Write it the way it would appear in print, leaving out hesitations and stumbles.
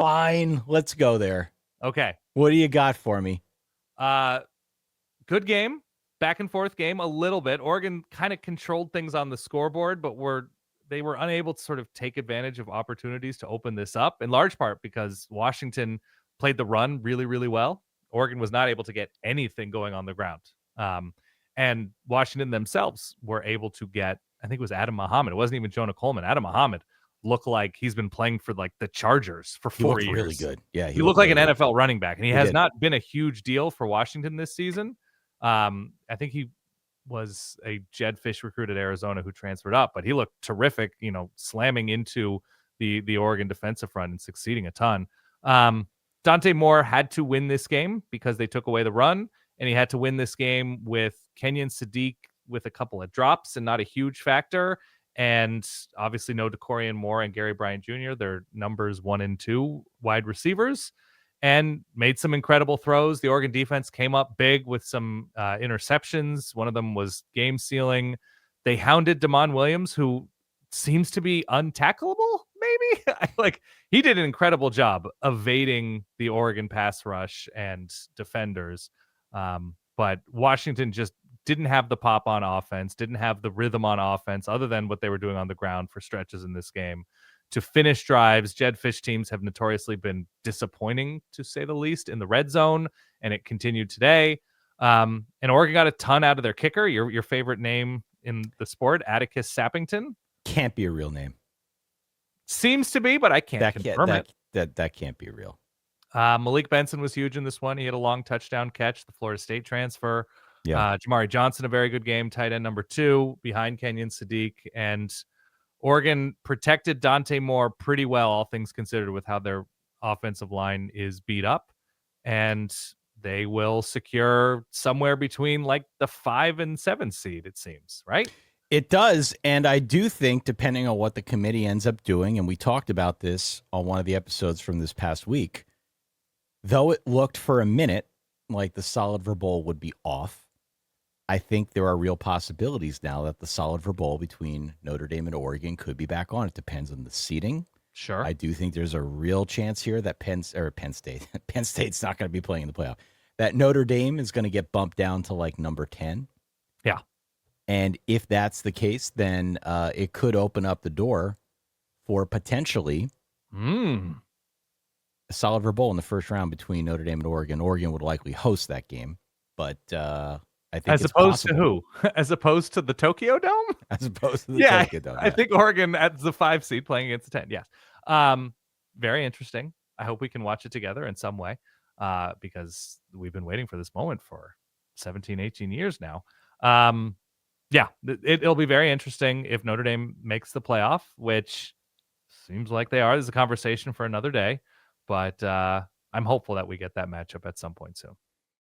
Fine. Let's go there. Okay. What do you got for me? Good game. Back and forth game a little bit. Oregon kind of controlled things on the scoreboard, but they were unable to sort of take advantage of opportunities to open this up, in large part because Washington played the run really, really well. Oregon was not able to get anything going on the ground. And Washington themselves were able to get, I think it was Adam Muhammad. It wasn't even Jonah Coleman. Adam Muhammad looked like he's been playing for like the Chargers for He 4 looked years. really good. Yeah, He looked like really an good. NFL running back, and he has did. not been a huge deal for Washington this season. I think he was a Jed Fish recruit at Arizona who transferred up, but he looked terrific, slamming into the Oregon defensive front and succeeding a ton. Dante Moore had to win this game because they took away the run, and he had to win this game with Kenyon Sadiq with a couple of drops and not a huge factor. And obviously no DeCorian Moore and Gary Bryant Jr. They're numbers 1 and 2 wide receivers, and made some incredible throws. The Oregon defense came up big with some interceptions. One of them was game sealing. They hounded Damon Williams, who seems to be untackleable, maybe. He did an incredible job evading the Oregon pass rush and defenders. But Washington just didn't have the pop on offense, didn't have the rhythm on offense, other than what they were doing on the ground for stretches in this game to finish drives. Jed Fish teams have notoriously been disappointing, to say the least, in the red zone, and it continued today. And Oregon got a ton out of their kicker, your favorite name in the sport, Atticus Sappington. Can't be a real name. Seems to be, but I can't confirm it. That can't be real. Malik Benson was huge in this one. He had a long touchdown catch, the Florida State transfer. Yeah. Jamari Johnson, a very good game, tight end number 2 behind Kenyon Sadiq. And Oregon protected Dante Moore pretty well, all things considered, with how their offensive line is beat up. And they will secure somewhere between like the 5 and 7 seed, it seems, right? It does. And I do think, depending on what the committee ends up doing, and we talked about this on one of the episodes from this past week, though it looked for a minute like the Solid Bowl would be off, I think there are real possibilities now that the Solid Bowl between Notre Dame and Oregon could be back on. It depends on the seeding. Sure. I do think there's a real chance here that Penn State's not going to be playing in the playoff. That Notre Dame is going to get bumped down to like number 10. Yeah. And if that's the case, then it could open up the door for potentially a Solid Bowl in the first round between Notre Dame and Oregon. Oregon would likely host that game, but I think as opposed to who? As opposed to the Tokyo Dome? As opposed to the Tokyo Dome. I think Oregon at the 5 seed playing against the 10. Yes. Very interesting. I hope we can watch it together in some way because we've been waiting for this moment for 17, 18 years now. It'll be very interesting if Notre Dame makes the playoff, which seems like they are. There's a conversation for another day, but I'm hopeful that we get that matchup at some point soon.